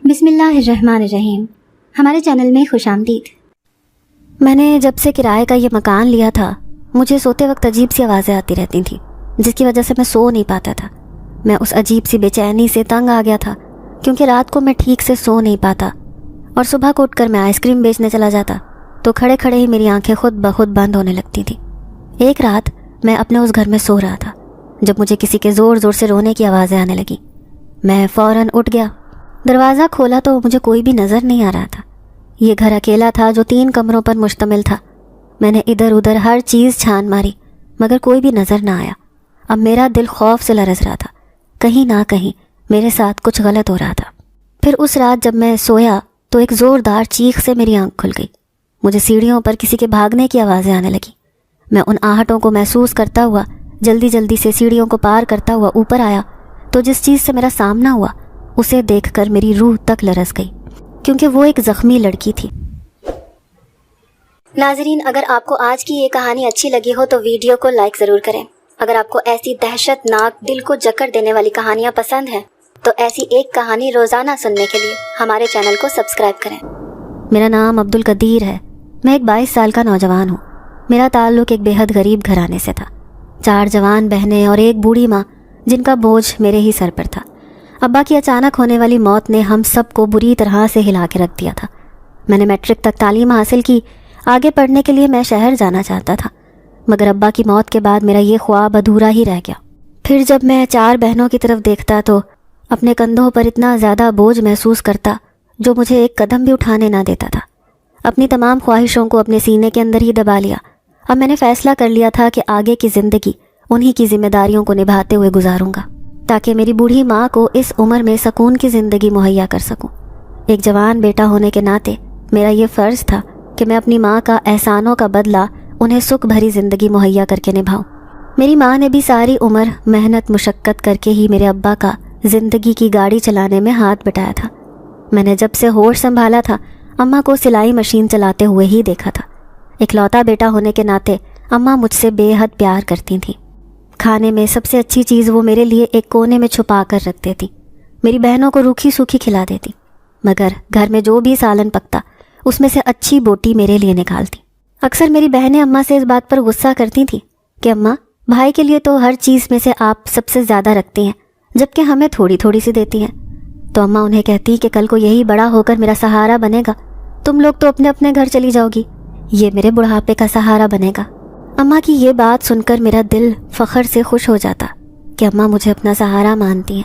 بسم اللہ الرحمن الرحیم۔ ہمارے چینل میں خوش آمدید۔ میں نے جب سے کرائے کا یہ مکان لیا تھا مجھے سوتے وقت عجیب سی آوازیں آتی رہتی تھیں جس کی وجہ سے میں سو نہیں پاتا تھا۔ میں اس عجیب سی بے چینی سے تنگ آ گیا تھا کیونکہ رات کو میں ٹھیک سے سو نہیں پاتا اور صبح کو اٹھ کر میں آئس کریم بیچنے چلا جاتا تو کھڑے کھڑے ہی میری آنکھیں خود بخود بند ہونے لگتی تھیں۔ ایک رات میں اپنے اس گھر میں سو رہا تھا جب مجھے کسی کے زور زور سے رونے کی آوازیں آنے لگیں۔ میں فوراً اٹھ گیا، دروازہ کھولا تو مجھے کوئی بھی نظر نہیں آ رہا تھا۔ یہ گھر اکیلا تھا جو 3 کمروں پر مشتمل تھا۔ میں نے ادھر ادھر ہر چیز چھان ماری مگر کوئی بھی نظر نہ آیا۔ اب میرا دل خوف سے لرز رہا تھا، کہیں نہ کہیں میرے ساتھ کچھ غلط ہو رہا تھا۔ پھر اس رات جب میں سویا تو ایک زوردار چیخ سے میری آنکھ کھل گئی۔ مجھے سیڑھیوں پر کسی کے بھاگنے کی آوازیں آنے لگیں۔ میں ان آہٹوں کو محسوس کرتا ہوا جلدی جلدی سے سیڑھیوں کو پار کرتا ہوا اوپر آیا تو جس چیز سے میرا سامنا ہوا اسے دیکھ کر میری روح تک لرز گئی کیونکہ وہ ایک زخمی لڑکی تھی۔ ناظرین، اگر آپ کو آج کی یہ کہانی اچھی لگی ہو تو ویڈیو کو لائک ضرور کریں۔ اگر آپ کو ایسی دہشت ناک دل کو جکڑ دینے والی کہانیاں پسند ہیں تو ایسی ایک کہانی روزانہ سننے کے لیے ہمارے چینل کو سبسکرائب کریں۔ میرا نام عبدالقدیر ہے۔ میں ایک 22 سال کا نوجوان ہوں۔ میرا تعلق ایک بے حد غریب گھرانے سے تھا۔ 4 جوان بہنیں اور ایک بوڑھی ماں جن کا بوجھ میرے ہی سر پر تھا۔ ابا کی اچانک ہونے والی موت نے ہم سب کو بری طرح سے ہلا کے رکھ دیا تھا۔ میں نے میٹرک تک تعلیم حاصل کی، آگے پڑھنے کے لیے میں شہر جانا چاہتا تھا مگر ابا کی موت کے بعد میرا یہ خواب ادھورا ہی رہ گیا۔ پھر جب میں 4 بہنوں کی طرف دیکھتا تو اپنے کندھوں پر اتنا زیادہ بوجھ محسوس کرتا جو مجھے ایک قدم بھی اٹھانے نہ دیتا تھا۔ اپنی تمام خواہشوں کو اپنے سینے کے اندر ہی دبا لیا۔ اب میں نے فیصلہ کر لیا تھا کہ آگے کی زندگی انہی کی ذمہ داریوں کو نبھاتے ہوئے گزاروں گا تاکہ میری بوڑھی ماں کو اس عمر میں سکون کی زندگی مہیا کر سکوں۔ ایک جوان بیٹا ہونے کے ناطے میرا یہ فرض تھا کہ میں اپنی ماں کا احسانوں کا بدلہ انہیں سکھ بھری زندگی مہیا کر کے نبھاؤں۔ میری ماں نے بھی ساری عمر محنت مشقت کر کے ہی میرے ابا کا زندگی کی گاڑی چلانے میں ہاتھ بٹایا تھا۔ میں نے جب سے ہوش سنبھالا تھا اماں کو سلائی مشین چلاتے ہوئے ہی دیکھا تھا۔ اکلوتا بیٹا ہونے کے ناطے اماں مجھ سے بے حد پیار کرتی تھیں۔ کھانے میں سب سے اچھی چیز وہ میرے لیے ایک کونے میں چھپا کر رکھ دیتی۔ میری بہنوں کو روکھی سوکھی کھلا دیتی مگر گھر میں جو بھی سالن پکتا اس میں سے اچھی بوٹی میرے لیے نکالتی۔ اکثر میری بہنیں اماں سے اس بات پر غصہ کرتی تھیں کہ اماں، بھائی کے لیے تو ہر چیز میں سے آپ سب سے زیادہ رکھتی ہیں جبکہ ہمیں تھوڑی تھوڑی سی دیتی ہیں۔ تو اماں انہیں کہتی کہ کل کو یہی بڑا ہو کر میرا سہارا بنے گا، تم لوگ تو اپنے اپنے گھر چلی جاؤ گی، یہ میرے بڑھاپے کا سہارا بنے گا۔ اماں کی یہ بات سن کر میرا دل فخر سے خوش ہو جاتا کہ اماں مجھے اپنا سہارا مانتی ہیں۔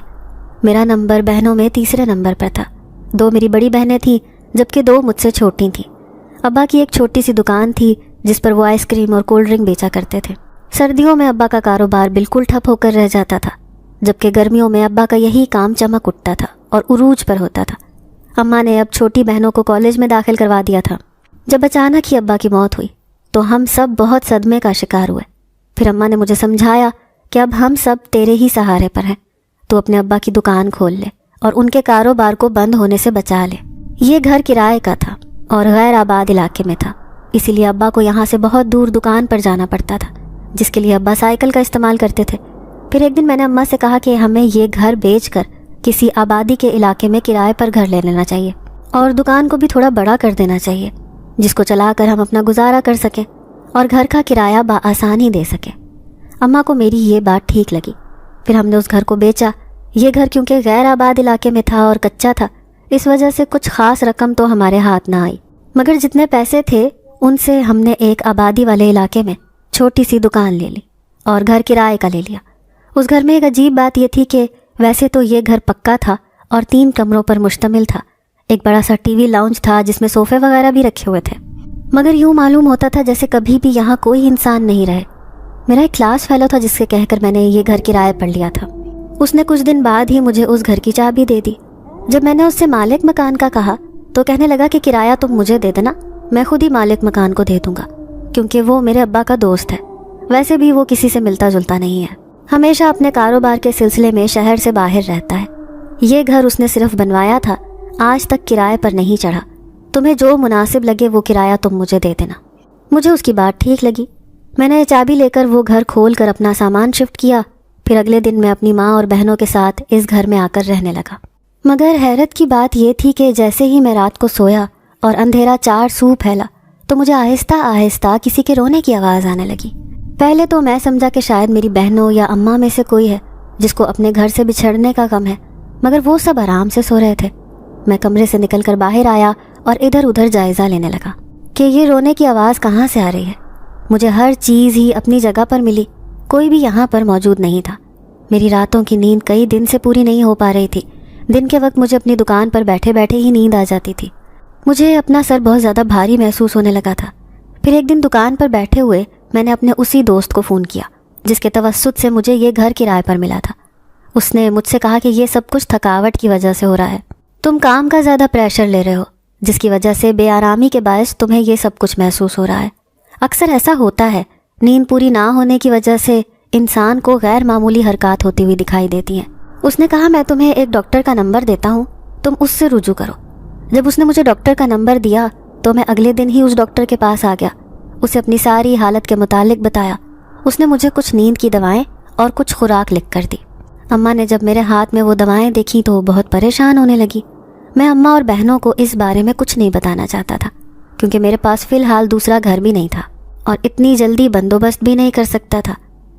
میرا نمبر بہنوں میں 3 نمبر پر تھا۔ 2 میری بڑی بہنیں تھیں جبکہ 2 مجھ سے چھوٹی تھیں۔ ابا کی ایک چھوٹی سی دکان تھی جس پر وہ آئس کریم اور کولڈ ڈرنک بیچا کرتے تھے۔ سردیوں میں ابا کا کاروبار بالکل ٹھپ ہو کر رہ جاتا تھا جبکہ گرمیوں میں ابا کا یہی کام چمک اٹھتا تھا اور عروج پر ہوتا تھا۔ اماں نے اب چھوٹی بہنوں کو کالج میں داخل کروا دیا تھا۔ جب اچانک ہی ابا کی موت ہوئی تو ہم سب بہت صدمے کا شکار ہوئے۔ پھر اماں نے مجھے سمجھایا کہ اب ہم سب تیرے ہی سہارے پر ہیں، تو اپنے ابا کی دکان کھول لے اور ان کے کاروبار کو بند ہونے سے بچا لے۔ یہ گھر کرائے کا تھا اور غیر آباد علاقے میں تھا، اسی لیے ابا کو یہاں سے بہت دور دکان پر جانا پڑتا تھا جس کے لیے ابا سائیکل کا استعمال کرتے تھے۔ پھر ایک دن میں نے اماں سے کہا کہ ہمیں یہ گھر بیچ کر کسی آبادی کے علاقے میں کرائے پر گھر لے لینا چاہیے اور دکان کو بھی تھوڑا بڑا کر دینا چاہیے جس کو چلا کر ہم اپنا گزارا کر سکیں اور گھر کا کرایہ بآسانی دے سکیں۔ اماں کو میری یہ بات ٹھیک لگی۔ پھر ہم نے اس گھر کو بیچا۔ یہ گھر کیونکہ غیر آباد علاقے میں تھا اور کچا تھا اس وجہ سے کچھ خاص رقم تو ہمارے ہاتھ نہ آئی مگر جتنے پیسے تھے ان سے ہم نے ایک آبادی والے علاقے میں چھوٹی سی دکان لے لی اور گھر کرائے کا لے لیا۔ اس گھر میں ایک عجیب بات یہ تھی کہ ویسے تو یہ گھر پکا تھا اور 3 کمروں پر مشتمل تھا۔ ایک بڑا سا ٹی وی لاؤنج تھا جس میں صوفے وغیرہ بھی رکھے ہوئے تھے مگر یوں معلوم ہوتا تھا جیسے کبھی بھی یہاں کوئی انسان نہیں رہے۔ میرا ایک کلاس فیلو تھا جس سے کہہ کر میں نے یہ گھر کرائے پر لیا تھا۔ اس نے کچھ دن بعد ہی مجھے اس گھر کی چابی دے دی۔ جب میں نے اس سے مالک مکان کا کہا تو کہنے لگا کہ کرایہ تم مجھے دے دینا، میں خود ہی مالک مکان کو دے دوں گا کیونکہ وہ میرے ابا کا دوست ہے۔ ویسے بھی وہ کسی سے ملتا جلتا نہیں ہے، ہمیشہ اپنے کاروبار کے سلسلے میں شہر سے باہر رہتا ہے۔ یہ گھر اس نے صرف بنوایا تھا، آج تک کرائے پر نہیں چڑھا۔ تمہیں جو مناسب لگے وہ کرایہ تم مجھے دے دینا۔ مجھے اس کی بات ٹھیک لگی۔ میں نے چابی لے کر وہ گھر کھول کر اپنا سامان شفٹ کیا۔ پھر اگلے دن میں اپنی ماں اور بہنوں کے ساتھ اس گھر میں آ کر رہنے لگا۔ مگر حیرت کی بات یہ تھی کہ جیسے ہی میں رات کو سویا اور اندھیرا چار سو پھیلا تو مجھے آہستہ آہستہ کسی کے رونے کی آواز آنے لگی۔ پہلے تو میں سمجھا کہ شاید میری بہنوں یا اماں میں سے کوئی ہے جس کو اپنے گھر سے بچھڑنے کا غم ہے، مگر وہ سب آرام سے سو رہے تھے۔ میں کمرے سے نکل کر باہر آیا اور ادھر ادھر جائزہ لینے لگا کہ یہ رونے کی آواز کہاں سے آ رہی ہے۔ مجھے ہر چیز ہی اپنی جگہ پر ملی، کوئی بھی یہاں پر موجود نہیں تھا۔ میری راتوں کی نیند کئی دن سے پوری نہیں ہو پا رہی تھی۔ دن کے وقت مجھے اپنی دکان پر بیٹھے بیٹھے ہی نیند آ جاتی تھی۔ مجھے اپنا سر بہت زیادہ بھاری محسوس ہونے لگا تھا۔ پھر ایک دن دکان پر بیٹھے ہوئے میں نے اپنے اسی دوست کو فون کیا جس کے توسط سے مجھے یہ گھر کرائے پر ملا تھا۔ اس نے مجھ سے کہا کہ یہ سب کچھ تھکاوٹ کی وجہ سے ہو رہا ہے، تم کام کا زیادہ پریشر لے رہے ہو جس کی وجہ سے بے آرامی کے باعث تمہیں یہ سب کچھ محسوس ہو رہا ہے۔ اکثر ایسا ہوتا ہے، نیند پوری نہ ہونے کی وجہ سے انسان کو غیر معمولی حرکات ہوتی ہوئی دکھائی دیتی ہیں۔ اس نے کہا میں تمہیں ایک ڈاکٹر کا نمبر دیتا ہوں، تم اس سے رجوع کرو۔ جب اس نے مجھے ڈاکٹر کا نمبر دیا تو میں اگلے دن ہی اس ڈاکٹر کے پاس آ گیا، اسے اپنی ساری حالت کے متعلق بتایا۔ اس نے مجھے کچھ نیند کی دوائیں اور کچھ خوراک لکھ کر دی۔ اماں نے جب میرے ہاتھ میں وہ دوائیں دیکھیں تو بہت پریشان ہونے لگی۔ میں اماں اور بہنوں کو اس بارے میں کچھ نہیں بتانا چاہتا تھا کیونکہ میرے پاس فی الحال دوسرا گھر بھی نہیں تھا اور اتنی جلدی بندوبست بھی نہیں کر سکتا تھا۔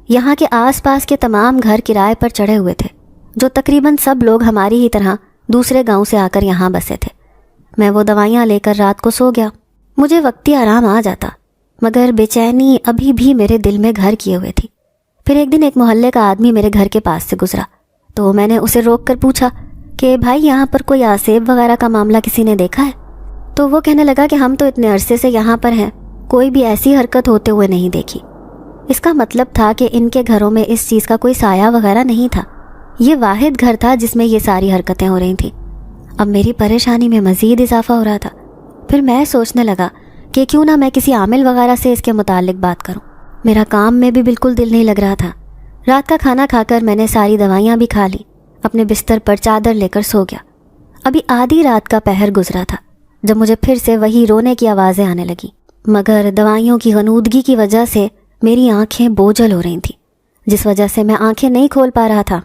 یہاں کے آس پاس کے تمام گھر کرائے پر چڑھے ہوئے تھے، جو تقریباً سب لوگ ہماری ہی طرح دوسرے گاؤں سے آ کر یہاں بسے تھے۔ میں وہ دوائیاں لے کر رات کو سو گیا۔ مجھے وقتی آرام آ جاتا مگر بے چینی ابھی بھی میرے دل میں گھر کیے ہوئے تھی۔ پھر ایک دن ایک محلے کا آدمی میرے گھر کے پاس سے گزرا تو میں نے اسے روک کر پوچھا کہ بھائی یہاں پر کوئی آسیب وغیرہ کا معاملہ کسی نے دیکھا ہے؟ تو وہ کہنے لگا کہ ہم تو اتنے عرصے سے یہاں پر ہیں، کوئی بھی ایسی حرکت ہوتے ہوئے نہیں دیکھی۔ اس کا مطلب تھا کہ ان کے گھروں میں اس چیز کا کوئی سایہ وغیرہ نہیں تھا، یہ واحد گھر تھا جس میں یہ ساری حرکتیں ہو رہی تھیں۔ اب میری پریشانی میں مزید اضافہ ہو رہا تھا۔ پھر میں سوچنے لگا کہ کیوں نہ میں کسی عامل وغیرہ سے اس کے متعلق بات کروں۔ میرا کام میں بھی بالکل دل نہیں لگ رہا تھا۔ رات کا کھانا کھا کر میں نے ساری دوائیاں بھی کھا لی، اپنے بستر پر چادر لے کر سو گیا۔ ابھی آدھی رات کا پہر گزرا تھا جب مجھے پھر سے وہی رونے کی آوازیں آنے لگیں، مگر دوائیوں کی غنودگی کی وجہ سے میری آنکھیں بوجھل ہو رہی تھیں جس وجہ سے میں آنکھیں نہیں کھول پا رہا تھا۔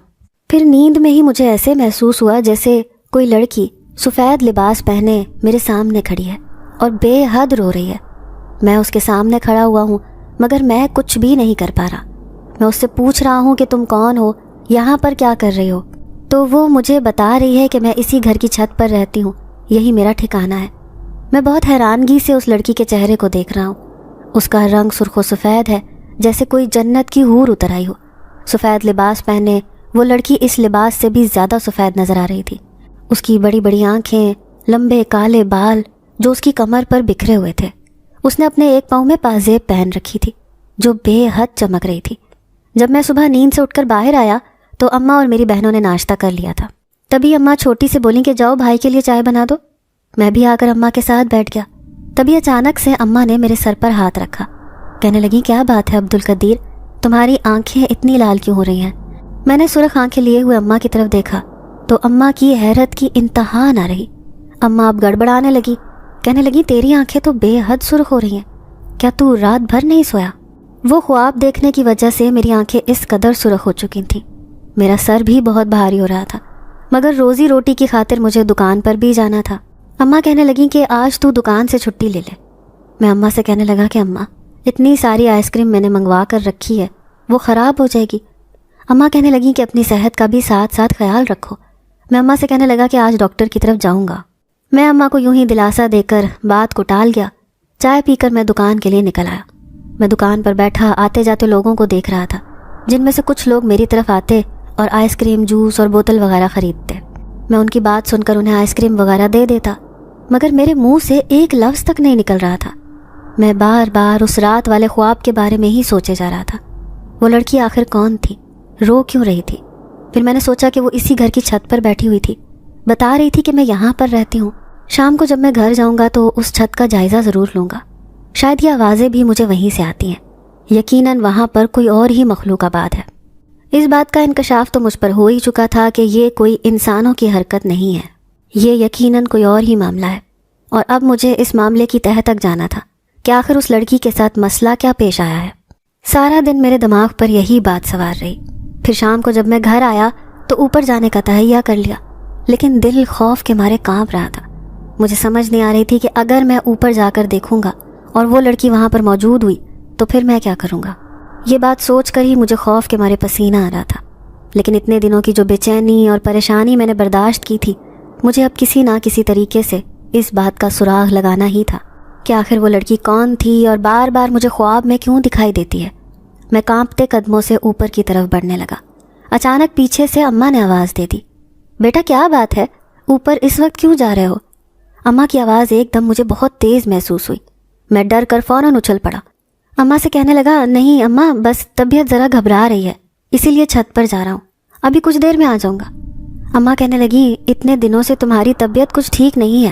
پھر نیند میں ہی مجھے ایسے محسوس ہوا جیسے کوئی لڑکی سفید لباس پہنے میرے سامنے کھڑی ہے اور بے حد رو رہی ہے۔ میں اس کے سامنے کھڑا ہوا ہوں مگر میں کچھ بھی نہیں کر پا رہا۔ میں اس سے پوچھ رہا ہوں کہ تم کون ہو، یہاں پر کیا کر رہی ہو؟ تو وہ مجھے بتا رہی ہے کہ میں اسی گھر کی چھت پر رہتی ہوں، یہی میرا ٹھکانہ ہے۔ میں بہت حیرانگی سے اس لڑکی کے چہرے کو دیکھ رہا ہوں۔ اس کا رنگ سرخ و سفید ہے جیسے کوئی جنت کی حور اتر آئی ہو۔ سفید لباس پہنے وہ لڑکی اس لباس سے بھی زیادہ سفید نظر آ رہی تھی۔ اس کی بڑی بڑی آنکھیں، لمبے کالے بال جو اس کی کمر پر بکھرے ہوئے تھے۔ اس نے اپنے ایک پاؤں میں پازیب پہن رکھی تھی جو بے حد چمک رہی تھی۔ جب میں صبح نیند سے اٹھ کر باہر آیا تو اماں اور میری بہنوں نے ناشتہ کر لیا تھا۔ تبھی اماں چھوٹی سے بولیں کہ جاؤ بھائی کے لیے چائے بنا دو۔ میں بھی آ کر اماں کے ساتھ بیٹھ گیا۔ تبھی اچانک سے اماں نے میرے سر پر ہاتھ رکھا، کہنے لگی کیا بات ہے عبدالقدیر، تمہاری آنکھیں اتنی لال کیوں ہو رہی ہیں؟ میں نے سرخ آنکھیں لیے ہوئے اماں کی طرف دیکھا تو اماں کی حیرت کی انتہا نہ رہی۔ اماں اب گڑبڑانے لگی، کہنے لگی تیری آنکھیں تو بے حد سرخ ہو رہی ہیں، کیا تو رات بھر نہیں سویا؟ وہ خواب دیکھنے کی وجہ سے میری آنکھیں اس قدر سرخ ہو چکی تھیں۔ میرا سر بھی بہت بھاری ہو رہا تھا مگر روزی روٹی کی خاطر مجھے دکان پر بھی جانا تھا۔ اماں کہنے لگیں کہ آج تو دکان سے چھٹی لے لے۔ میں اماں سے کہنے لگا کہ اماں اتنی ساری آئس کریم میں نے منگوا کر رکھی ہے، وہ خراب ہو جائے گی۔ اماں کہنے لگیں کہ اپنی صحت کا بھی ساتھ ساتھ خیال رکھو۔ میں اماں سے کہنے لگا کہ آج ڈاکٹر کی طرف جاؤں گا۔ میں اماں کو یوں ہی دلاسا دے کر بات کو ٹال گیا۔ چائے پی کر میں دکان کے لیے نکل آیا۔ میں دکان پر بیٹھا آتے جاتے لوگوں کو دیکھ رہا تھا، جن میں سے کچھ لوگ میری طرف آتے اور آئس کریم، جوس اور بوتل وغیرہ خریدتے۔ میں ان کی بات سن کر انہیں آئس کریم وغیرہ دے دیتا مگر میرے منہ سے ایک لفظ تک نہیں نکل رہا تھا۔ میں بار بار اس رات والے خواب کے بارے میں ہی سوچے جا رہا تھا۔ وہ لڑکی آخر کون تھی؟ رو کیوں رہی تھی؟ پھر میں نے سوچا کہ وہ اسی گھر کی چھت پر بیٹھی ہوئی تھی، بتا رہی تھی کہ میں یہاں پر رہتی ہوں، شام کو جب میں گھر جاؤں گا تو اس چھت کا جائزہ ضرور لوں گا، شاید یہ آوازیں بھی مجھے وہیں سے آتی ہیں، یقیناً وہاں پر کوئی اور ہی مخلوق آباد ہے۔ اس بات کا انکشاف تو مجھ پر ہو ہی چکا تھا کہ یہ کوئی انسانوں کی حرکت نہیں ہے، یہ یقیناً کوئی اور ہی معاملہ ہے، اور اب مجھے اس معاملے کی تہہ تک جانا تھا کہ آخر اس لڑکی کے ساتھ مسئلہ کیا پیش آیا ہے۔ سارا دن میرے دماغ پر یہی بات سوار رہی۔ پھر شام کو جب میں گھر آیا تو اوپر جانے کا تہیہ کر لیا لیکن دل خوف کے مارے کانپ رہا تھا۔ مجھے سمجھ نہیں آ رہی تھی کہ اگر میں اوپر جا کر دیکھوں گا اور وہ لڑکی وہاں پر موجود ہوئی تو پھر میں کیا کروں گا۔ یہ بات سوچ کر ہی مجھے خوف کے مارے پسینہ آ رہا تھا۔ لیکن اتنے دنوں کی جو بے چینی اور پریشانی میں نے برداشت کی تھی، مجھے اب کسی نہ کسی طریقے سے اس بات کا سراغ لگانا ہی تھا کہ آخر وہ لڑکی کون تھی اور بار بار مجھے خواب میں کیوں دکھائی دیتی ہے۔ میں کانپتے قدموں سے اوپر کی طرف بڑھنے لگا۔ اچانک پیچھے سے اماں نے آواز دے دی، بیٹا کیا بات ہے، اوپر اس وقت کیوں جا رہے ہو؟ اماں کی آواز ایک دم مجھے بہت تیز محسوس ہوئی۔ میں ڈر کر فوراً اچھل پڑا۔ اماں سے کہنے لگا، نہیں اماں، بس طبیعت ذرا گھبرا رہی ہے، اسی لیے چھت پر جا رہا ہوں، ابھی کچھ دیر میں آ جاؤں گا۔ اماں کہنے لگی، اتنے دنوں سے تمہاری طبیعت کچھ ٹھیک نہیں ہے،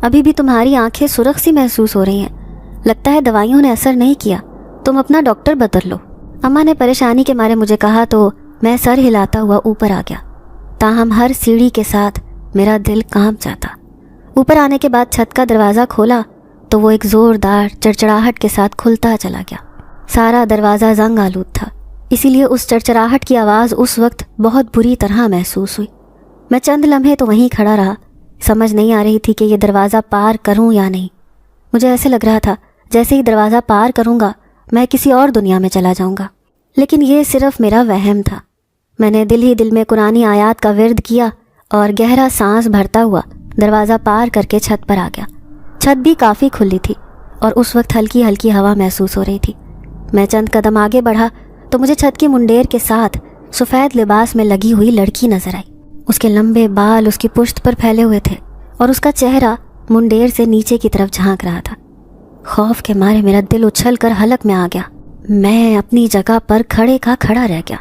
ابھی بھی تمہاری آنکھیں سرخ سی محسوس ہو رہی ہیں، لگتا ہے دوائیوں نے اثر نہیں کیا، تم اپنا ڈاکٹر بدل لو۔ اماں نے پریشانی کے مارے مجھے کہا تو میں سر ہلاتا ہوا اوپر آ گیا، تاہم ہر سیڑھی کے ساتھ میرا دل کانپ جاتا۔ اوپر آنے کے بعد چھت کا دروازہ کھولا تو وہ ایک زوردار چڑچڑاہٹ کے ساتھ کھلتا چلا گیا۔ سارا دروازہ زنگ آلود تھا، اسی لیے اس چڑچڑاہٹ کی آواز اس وقت بہت بری طرح محسوس ہوئی۔ میں چند لمحے تو وہیں کھڑا رہا، سمجھ نہیں آ رہی تھی کہ یہ دروازہ پار کروں یا نہیں۔ مجھے ایسے لگ رہا تھا جیسے ہی دروازہ پار کروں گا میں کسی اور دنیا میں چلا جاؤں گا، لیکن یہ صرف میرا وہم تھا۔ میں نے دل ہی دل میں قرآنی آیات کا ورد کیا اور گہرا سانس بھرتا ہوا دروازہ پار کر کے چھت پر آ گیا۔ چھت بھی کافی کھلی تھی اور اس وقت ہلکی ہلکی ہوا محسوس ہو رہی تھی۔ میں چند قدم آگے بڑھا تو مجھے چھت کی منڈیر کے ساتھ سفید لباس میں لگی ہوئی لڑکی نظر آئی۔ اس کے لمبے بال اس کی پشت پر پھیلے ہوئے تھے اور اس کا چہرہ منڈیر سے نیچے کی طرف جھانک رہا تھا۔ خوف کے مارے میرا دل اچھل کر حلق میں آ گیا۔ میں اپنی جگہ پر کھڑے کا کھڑا رہ گیا۔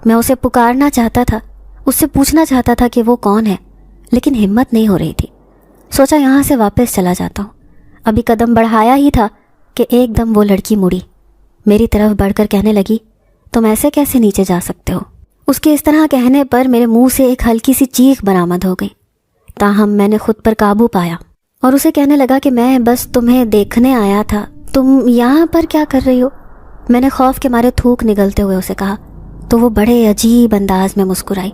میں اسے پکارنا چاہتا تھا، اس سے پوچھنا چاہتا تھا کہ وہ کون ہے، لیکن ہمت نہیں ہو رہی تھی۔ سوچا یہاں سے واپس چلا جاتا ہوں۔ ابھی قدم بڑھایا ہی تھا کہ ایک دم وہ لڑکی مڑی، میری طرف بڑھ کر کہنے لگی، تم ایسے کیسے نیچے جا سکتے ہو؟ اس کے اس طرح کہنے پر میرے منہ سے ایک ہلکی سی چیخ برآمد ہو گئی، تاہم میں نے خود پر قابو پایا اور اسے کہنے لگا کہ میں بس تمہیں دیکھنے آیا تھا، تم یہاں پر کیا کر رہی ہو؟ میں نے خوف کے مارے تھوک نگلتے ہوئے اسے کہا تو وہ بڑے عجیب انداز میں مسکرائی،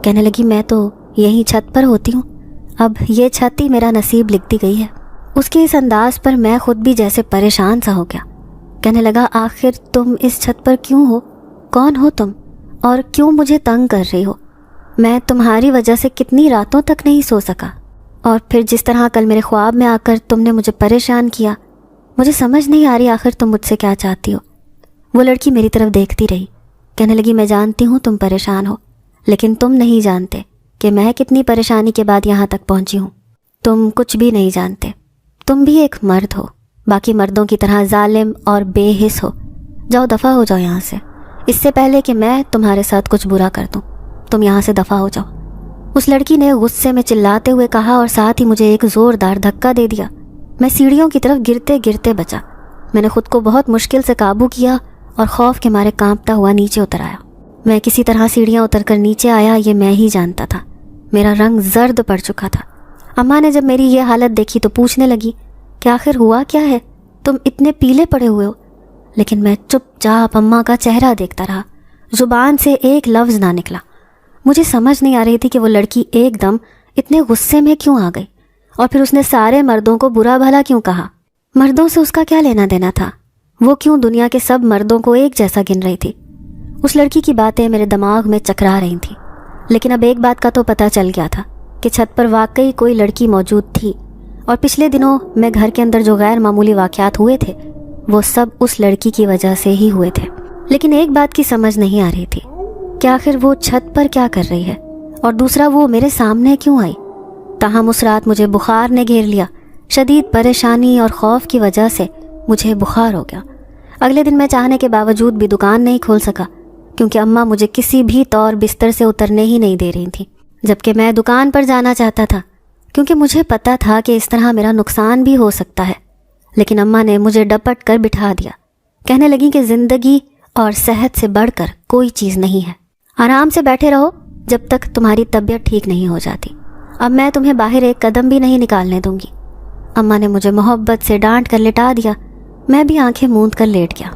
کہنے لگی، میں تو یہیں چھت پر ہوتی ہوں، اب یہ چھت ہی میرا نصیب لکھتی گئی ہے۔ اس کے اس انداز پر میں خود بھی جیسے پریشان سا ہو گیا۔ کہنے لگا، آخر تم اس چھت پر کیوں ہو؟ کون ہو تم اور کیوں مجھے تنگ کر رہی ہو؟ میں تمہاری وجہ سے کتنی راتوں تک نہیں سو سکا، اور پھر جس طرح کل میرے خواب میں آ کر تم نے مجھے پریشان کیا، مجھے سمجھ نہیں آ رہی آخر تم مجھ سے کیا چاہتی ہو۔ وہ لڑکی میری طرف دیکھتی رہی، کہنے لگی، میں جانتی ہوں تم پریشان ہو، لیکن تم نہیں جانتے کہ میں کتنی پریشانی کے بعد یہاں تک پہنچی ہوں۔ تم کچھ بھی نہیں جانتے، تم بھی ایک مرد ہو، باقی مردوں کی طرح ظالم اور بے حس ہو۔ جاؤ دفع ہو جاؤ یہاں سے، اس سے پہلے کہ میں تمہارے ساتھ کچھ برا کر دوں، تم یہاں سے دفع ہو جاؤ۔ اس لڑکی نے غصے میں چلاتے ہوئے کہا اور ساتھ ہی مجھے ایک زوردار دھکا دے دیا۔ میں سیڑھیوں کی طرف گرتے گرتے بچا۔ میں نے خود کو بہت مشکل سے قابو کیا اور خوف کے مارے کانپتا ہوا نیچے اتر آیا۔ میں کسی طرح سیڑھیاں اتر کر نیچے آیا، یہ میں ہی جانتا تھا۔ میرا رنگ زرد پڑ چکا تھا۔ اماں نے جب میری یہ حالت دیکھی تو پوچھنے لگی کہ آخر ہوا کیا ہے، تم اتنے پیلے پڑے ہوئے ہو؟ لیکن میں چپ چاپ اماں کا چہرہ دیکھتا رہا، زبان سے ایک لفظ نہ نکلا۔ مجھے سمجھ نہیں آ رہی تھی کہ وہ لڑکی ایک دم اتنے غصے میں کیوں آ گئی، اور پھر اس نے سارے مردوں کو برا بھلا کیوں کہا۔ مردوں سے اس کا کیا لینا دینا تھا؟ وہ کیوں دنیا کے سب مردوں کو ایک جیسا گن رہی تھی؟ اس لڑکی کی باتیں میرے دماغ میں چکرا رہی تھیں، لیکن اب ایک بات کا تو پتہ چل گیا تھا کہ چھت پر واقعی کوئی لڑکی موجود تھی، اور پچھلے دنوں میں گھر کے اندر جو غیر معمولی واقعات ہوئے تھے وہ سب اس لڑکی کی وجہ سے ہی ہوئے تھے۔ لیکن ایک بات کی سمجھ نہیں آ رہی تھی کہ آخر وہ چھت پر کیا کر رہی ہے، اور دوسرا وہ میرے سامنے کیوں آئی۔ تاہم اس رات مجھے بخار نے گھیر لیا۔ شدید پریشانی اور خوف کی وجہ سے مجھے بخار ہو گیا۔ اگلے دن میں چاہنے کے باوجود بھی دکان نہیں کھول سکا، کیونکہ اماں مجھے کسی بھی طور بستر سے اترنے ہی نہیں دے رہی تھیں، جبکہ میں دکان پر جانا چاہتا تھا، کیونکہ مجھے پتا تھا کہ اس طرح میرا نقصان بھی ہو سکتا ہے۔ لیکن اماں نے مجھے ڈپٹ کر بٹھا دیا، کہنے لگی کہ زندگی اور صحت سے بڑھ کر کوئی چیز نہیں ہے، آرام سے بیٹھے رہو جب تک تمہاری طبیعت ٹھیک نہیں ہو جاتی۔ اب میں تمہیں باہر ایک قدم بھی نہیں نکالنے دوں گی۔ اماں نے مجھے محبت سے ڈانٹ کر لٹا دیا۔ میں بھی آنکھیں موند کر لیٹ گیا۔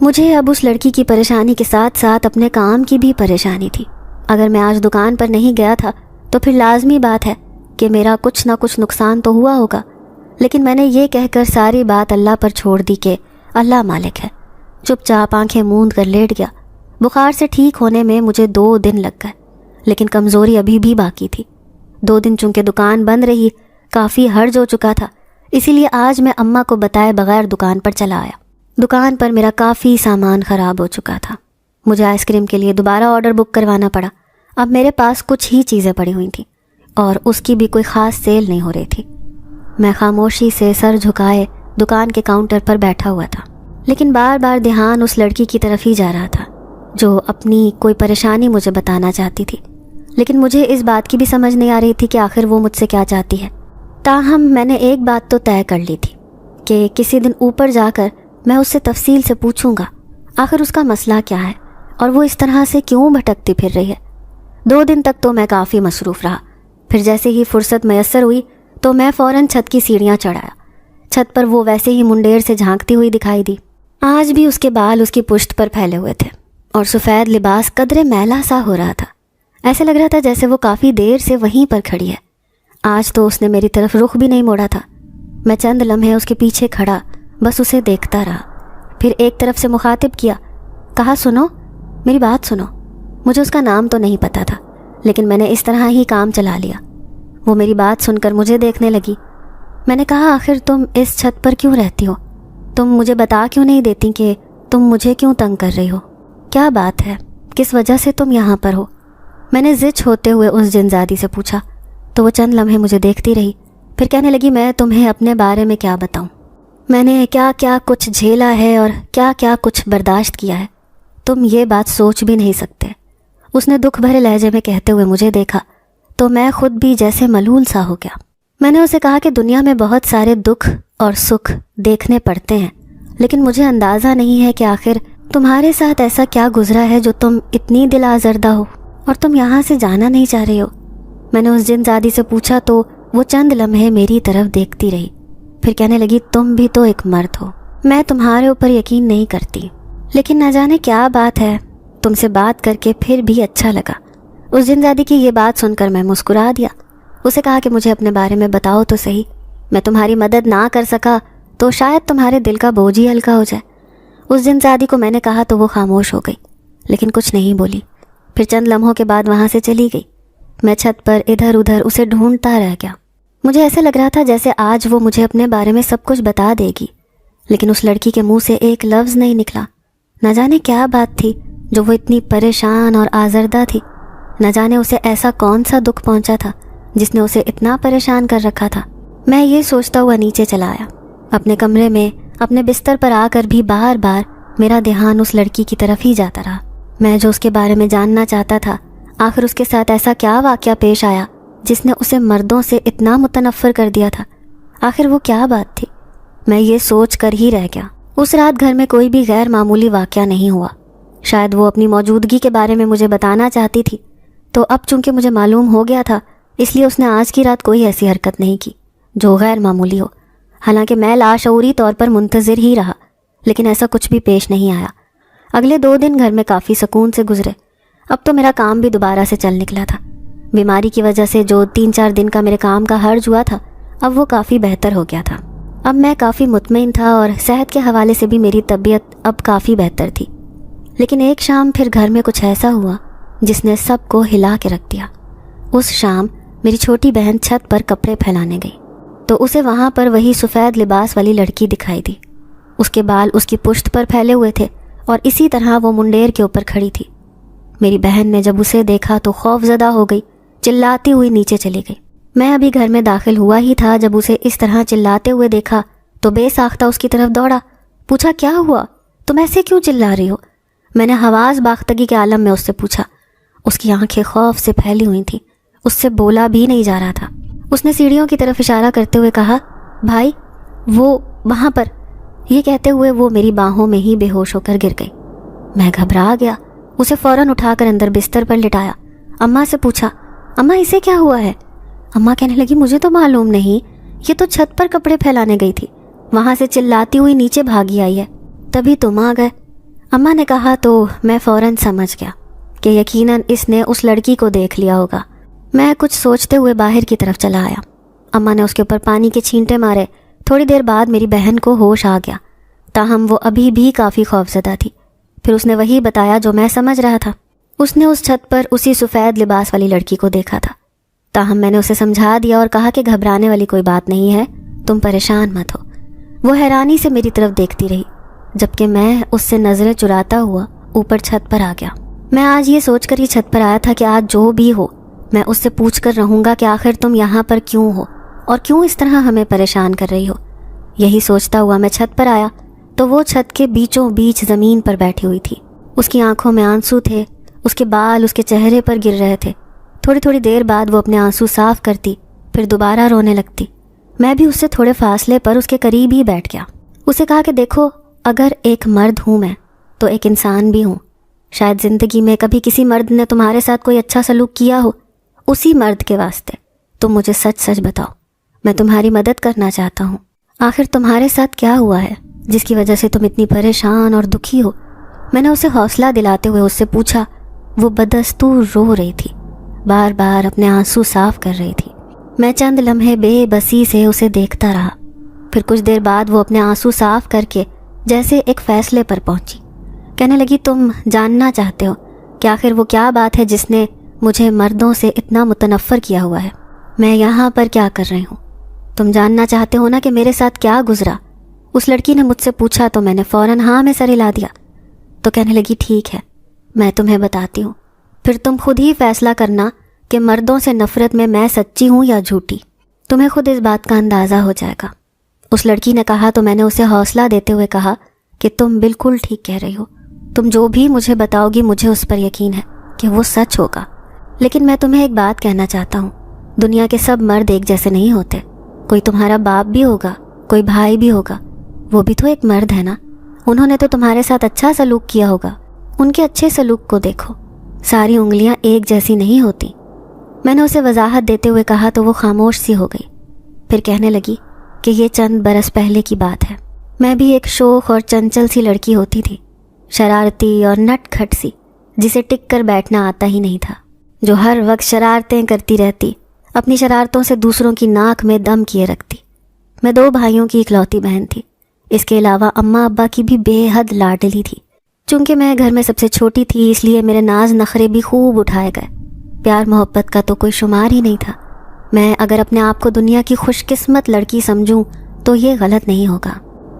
مجھے اب اس لڑکی کی پریشانی کے ساتھ ساتھ اپنے کام کی بھی پریشانی تھی۔ اگر میں آج دکان پر نہیں گیا تھا تو پھر لازمی بات ہے کہ میرا کچھ نہ کچھ نقصان تو ہوا ہوگا، لیکن میں نے یہ کہہ کر ساری بات اللہ پر چھوڑ دی کہ اللہ مالک ہے۔ چپ چاپ آنکھیں موند کر لیٹ گیا۔ بخار سے ٹھیک ہونے میں مجھے 2 دن لگ گئے، لیکن کمزوری ابھی بھی باقی تھی۔ 2 دن چونکہ دکان بند رہی، کافی ہرج ہو چکا تھا، اسی لیے آج میں اماں کو بتائے بغیر دکان پر چلا آیا۔ دکان پر میرا کافی سامان خراب ہو چکا تھا۔ مجھے آئس کریم کے لیے دوبارہ آرڈر بک کروانا پڑا۔ اب میرے پاس کچھ ہی چیزیں پڑی ہوئی تھیں اور اس کی بھی کوئی خاص سیل نہیں ہو رہی تھی۔ میں خاموشی سے سر جھکائے دکان کے کاؤنٹر پر بیٹھا ہوا تھا، لیکن بار بار دھیان اس لڑکی کی طرف ہی جا رہا تھا جو اپنی کوئی پریشانی مجھے بتانا چاہتی تھی، لیکن مجھے اس بات کی بھی سمجھ نہیں آ رہی تھی کہ آخر وہ مجھ سے کیا چاہتی ہے۔ تاہم میں نے ایک بات تو طے کر لی تھی کہ کسی دن اوپر جا کر میں اس سے تفصیل سے پوچھوں گا آخر اس کا مسئلہ کیا ہے اور وہ اس طرح سے کیوں بھٹکتی پھر رہی ہے۔ 2 دن تک تو میں کافی مصروف رہا، پھر جیسے ہی فرصت میسر ہوئی تو میں فوراً چھت کی سیڑھیاں چڑھایا۔ چھت پر وہ ویسے ہی منڈیر سے جھانکتی ہوئی دکھائی دی۔ آج بھی اس کے بال اس کی پشت پر پھیلے ہوئے تھے اور سفید لباس قدرے میلا سا ہو رہا تھا۔ ایسے لگ رہا تھا جیسے وہ کافی دیر سے وہیں پر کھڑی ہے۔ آج تو اس نے میری طرف رخ بھی نہیں موڑا تھا۔ میں چند لمحے اس کے پیچھے کھڑا بس اسے دیکھتا رہا، پھر ایک طرف سے مخاطب کیا، کہا سنو، میری بات سنو۔ مجھے اس کا نام تو نہیں پتا تھا، لیکن میں نے اس طرح ہی کام چلا لیا۔ وہ میری بات سن کر مجھے دیکھنے لگی۔ میں نے کہا آخر تم اس چھت پر کیوں رہتی ہو؟ تم مجھے بتا کیوں نہیں دیتی کہ تم مجھے کیوں تنگ کر رہی ہو؟ کیا بات ہے؟ کس وجہ سے تم یہاں پر ہو؟ میں نے ضد ہوتے ہوئے اس جنزادی سے پوچھا تو وہ چند لمحے مجھے دیکھتی رہی، پھر کہنے لگی میں تمہیں اپنے بارے میں کیا بتاؤں؟ میں نے کیا کیا کچھ جھیلا ہے اور کیا کیا کچھ برداشت کیا ہے، تم یہ بات سوچ بھی نہیں سکتے۔ اس نے دکھ بھرے لہجے میں کہتے ہوئے مجھے دیکھا تو میں خود بھی جیسے ملول سا ہو گیا۔ میں نے اسے کہا کہ دنیا میں بہت سارے دکھ اور سکھ دیکھنے پڑتے ہیں، لیکن مجھے اندازہ نہیں ہے کہ آخر تمہارے ساتھ ایسا کیا گزرا ہے جو تم اتنی دل آزردہ ہو اور تم یہاں سے جانا نہیں چاہ رہے ہو۔ میں نے اس جنزادی سے پوچھا تو وہ چند لمحے میری طرف دیکھتی رہی، پھر کہنے لگی تم بھی تو ایک مرد ہو، میں تمہارے اوپر یقین نہیں کرتی، لیکن نہ جانے کیا بات ہے، تم سے بات کر کے پھر بھی اچھا لگا۔ اس جنزادی کی یہ بات سن کر میں مسکرا دیا۔ اسے کہا کہ مجھے اپنے بارے میں بتاؤ تو صحیح، میں تمہاری مدد نہ کر سکا تو شاید تمہارے دل کا بوجھ ہی ہلکا ہو جائے۔ اس جنزادی کو میں نے کہا تو وہ خاموش ہو گئی، لیکن کچھ نہیں بولی، پھر چند لمحوں کے بعد وہاں سے چلی گئی۔ میں چھت پر ادھر ادھر اسے ڈھونڈتا رہ گیا۔ مجھے ایسا لگ رہا تھا جیسے آج وہ مجھے اپنے بارے میں سب کچھ بتا دے گی، لیکن اس لڑکی کے منہ سے ایک لفظ نہیں نکلا۔ نہ جانے کیا بات تھی جو وہ اتنی پریشان اور آزردہ تھی، نہ جانے اسے ایسا کون سا دکھ پہنچا تھا جس نے اسے اتنا پریشان کر رکھا تھا۔ میں یہ سوچتا ہوا نیچے چلا آیا۔ اپنے کمرے میں اپنے بستر پر آ کر بھی بار بار میرا دھیان اس لڑکی کی طرف ہی جاتا رہا۔ میں جو اس کے بارے میں جاننا چاہتا تھا، آخر اس کے ساتھ ایسا کیا واقعہ پیش آیا جس نے اسے مردوں سے اتنا متنفر کر دیا تھا؟ آخر وہ کیا بات تھی؟ میں یہ سوچ کر ہی رہ گیا۔ اس رات گھر میں کوئی بھی غیر معمولی واقعہ نہیں ہوا۔ شاید وہ اپنی موجودگی کے بارے میں مجھے بتانا چاہتی تھی، تو اب چونکہ مجھے معلوم ہو گیا تھا اس لیے اس نے آج کی رات کوئی ایسی حرکت نہیں کی جو غیر معمولی ہو۔ حالانکہ میں لاشعوری طور پر منتظر ہی رہا، لیکن ایسا کچھ بھی پیش نہیں آیا۔ اگلے 2 دن گھر میں کافی سکون سے گزرے۔ اب تو میرا کام بھی دوبارہ سے چل نکلا تھا۔ بیماری کی وجہ سے جو 3-4 دن کا میرے کام کا حرج ہوا تھا، اب وہ کافی بہتر ہو گیا تھا۔ اب میں کافی مطمئن تھا اور صحت کے حوالے سے بھی میری طبیعت اب کافی بہتر تھی۔ لیکن ایک شام پھر گھر میں کچھ ایسا ہوا جس نے سب کو ہلا کے رکھ دیا۔ اس شام میری چھوٹی بہن چھت پر کپڑے پھیلانے گئی تو اسے وہاں پر وہی سفید لباس والی لڑکی دکھائی دی۔ اس کے بال اس کی پشت پر پھیلے ہوئے تھے اور اسی طرح وہ منڈیر کے اوپر کھڑی تھی۔ میری بہن نے جب اسے دیکھا تو خوف زدہ ہو گئی، چلاتی ہوئی نیچے چلی گئی۔ میں ابھی گھر میں داخل ہوا ہی تھا جب اسے اس طرح چلاتے ہوئے دیکھا تو بے ساختہ اس کی طرف دوڑا، پوچھا کیا ہوا، تم ایسے کیوں چلا رہی ہو؟ میں نے حواس باختگی کے عالم میں اس سے پوچھا۔ اس کی آنکھیں خوف سے پھیلی ہوئی تھیں، اس سے بولا بھی نہیں جا رہا تھا۔ اس نے سیڑھیوں کی طرف اشارہ کرتے ہوئے کہا، بھائی وہ وہاں پر۔ یہ کہتے ہوئے وہ میری باہوں میں ہی بے ہوش ہو کر گر گئی۔ میں گھبرا گیا، اسے فوراً اٹھا کر اندر بستر پر لٹایا۔ اماں سے پوچھا، اماں اسے کیا ہوا ہے؟ اماں کہنے لگی، مجھے تو معلوم نہیں، یہ تو چھت پر کپڑے پھیلانے گئی تھی، وہاں سے چلاتی ہوئی نیچے بھاگی آئی ہے، تبھی تم آ گئے۔ اماں نے کہا تو میں فوراً سمجھ گیا کہ یقیناً اس نے اس لڑکی کو دیکھ لیا ہوگا۔ میں کچھ سوچتے ہوئے باہر کی طرف چلا آیا۔ اماں نے اس کے اوپر پانی کے چھینٹے مارے۔ تھوڑی دیر بعد میری بہن کو ہوش آ گیا، تاہم وہ ابھی بھی کافی خوفزدہ تھی۔ پھر اس نے وہی بتایا جو میں سمجھ رہا تھا۔ اس نے اس چھت پر اسی سفید لباس والی لڑکی کو دیکھا تھا، تاہم میں نے اسے سمجھا دیا اور کہا کہ گھبرانے والی کوئی بات نہیں ہے، تم پریشان مت ہو۔ وہ حیرانی سے میری طرف دیکھتی رہی، جبکہ میں اس سے نظریں چراتا ہوا اوپر چھت پر آ گیا۔ میں آج یہ سوچ کر ہی چھت پر آیا تھا کہ آج جو بھی ہو میں اس سے پوچھ کر رہوں گا کہ آخر تم یہاں پر کیوں ہو اور کیوں اس طرح ہمیں پریشان کر رہی ہو۔ یہی سوچتا ہوا میں چھت پر آیا تو وہ چھت کے بیچوں بیچ زمین پر بیٹھی ہوئی تھی۔ اس کی آنکھوں میں آنسو تھے، اس کے بال اس کے چہرے پر گر رہے تھے۔ تھوڑی دیر بعد وہ اپنے آنسو صاف کرتی، پھر دوبارہ رونے لگتی۔ میں بھی اس سے تھوڑے فاصلے پر اس کے قریب ہی بیٹھ گیا۔ اسے کہا کہ دیکھو، اگر ایک مرد ہوں میں تو ایک انسان بھی ہوں۔ شاید زندگی میں کبھی کسی مرد نے تمہارے ساتھ کوئی اچھا سلوک کیا ہو، اسی مرد کے واسطے تم مجھے سچ سچ بتاؤ، میں تمہاری مدد کرنا چاہتا ہوں۔ آخر تمہارے ساتھ کیا ہوا ہے جس کی وجہ سے تم اتنی پریشان اور دکھی ہو؟ میں نے اسے حوصلہ دلاتے ہوئے اس سے پوچھا۔ وہ بدستور رو رہی تھی، بار بار اپنے آنسو صاف کر رہی تھی۔ میں چند لمحے بے بسی سے اسے دیکھتا رہا، پھر کچھ دیر بعد وہ اپنے آنسو صاف کر کے جیسے ایک فیصلے پر پہنچی۔ کہنے لگی، تم جاننا چاہتے ہو کہ آخر وہ کیا بات ہے جس نے مجھے مردوں سے اتنا متنفر کیا ہوا ہے؟ میں یہاں پر کیا کر رہی ہوں؟ تم جاننا چاہتے ہو نا کہ میرے ساتھ کیا گزرا؟ اس لڑکی نے مجھ سے پوچھا تو میں نے فوراً ہاں میں سر ہلا دیا۔ تو کہنے لگی، ٹھیک ہے، میں تمہیں بتاتی ہوں، پھر تم خود ہی فیصلہ کرنا کہ مردوں سے نفرت میں سچی ہوں یا جھوٹی۔ تمہیں خود اس بات کا اندازہ ہو جائے گا۔ اس لڑکی نے کہا تو میں نے اسے حوصلہ دیتے ہوئے کہا کہ تم بالکل ٹھیک کہہ رہی ہو، تم جو بھی مجھے بتاؤ گی مجھے اس پر یقین ہے کہ وہ سچ ہوگا۔ لیکن میں تمہیں ایک بات کہنا چاہتا ہوں، دنیا کے سب مرد ایک جیسے نہیں ہوتے۔ کوئی تمہارا باپ بھی ہوگا، کوئی بھائی بھی ہوگا، وہ بھی تو ایک مرد ہے نا، انہوں نے تو تمہارے ساتھ اچھا سلوک کیا ہوگا۔ ان کے اچھے سلوک کو دیکھو، ساری انگلیاں ایک جیسی نہیں ہوتی۔ میں نے اسے وضاحت دیتے ہوئے کہا تو وہ خاموش سی ہو گئی، پھر کہنے لگی کہ یہ چند برس پہلے کی بات ہے۔ میں بھی ایک شوخ اور چنچل سی لڑکی ہوتی تھی، شرارتی اور نٹ کھٹ سی، جسے ٹک کر بیٹھنا آتا ہی نہیں تھا، جو ہر وقت شرارتیں کرتی رہتی، اپنی شرارتوں سے دوسروں کی ناک میں دم کیے رکھتی۔ میں 2 بھائیوں کی اکلوتی بہن تھی، اس کے علاوہ اماں ابا کی بھی بے حد لاڈلی تھی۔ چونکہ میں گھر میں سب سے چھوٹی تھی، اس لیے میرے ناز نخرے بھی خوب اٹھائے گئے۔ پیار محبت کا تو کوئی شمار ہی نہیں تھا۔ میں اگر اپنے آپ کو دنیا کی خوش قسمت لڑکی سمجھوں تو یہ غلط نہیں ہوگا۔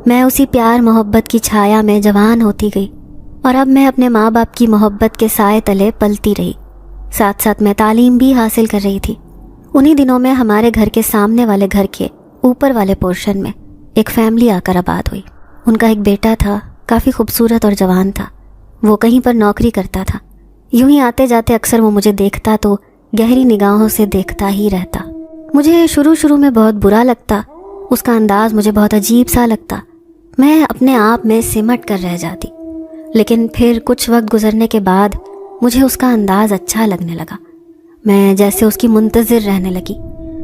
میں اسی پیار محبت کی چھایا میں جوان ہوتی گئی، اور اب میں اپنے ماں باپ کی محبت کے سائے تلے پلتی رہی۔ ساتھ ساتھ میں تعلیم بھی حاصل کر رہی تھی۔ انہی دنوں میں ہمارے گھر کے سامنے والے گھر کے اوپر والے پورشن میں ایک فیملی آ کر آباد ہوئی۔ ان کا ایک بیٹا تھا، کافی خوبصورت اور جوان تھا۔ وہ کہیں پر نوکری کرتا تھا۔ یوں ہی آتے جاتے اکثر وہ مجھے دیکھتا تو گہری نگاہوں سے دیکھتا ہی رہتا۔ مجھے شروع میں بہت برا لگتا، اس کا انداز مجھے بہت عجیب سا لگتا، میں اپنے آپ میں سمٹ کر رہ جاتی۔ لیکن پھر کچھ وقت گزرنے کے بعد مجھے اس کا انداز اچھا لگنے لگا۔ میں جیسے اس کی منتظر رہنے لگی،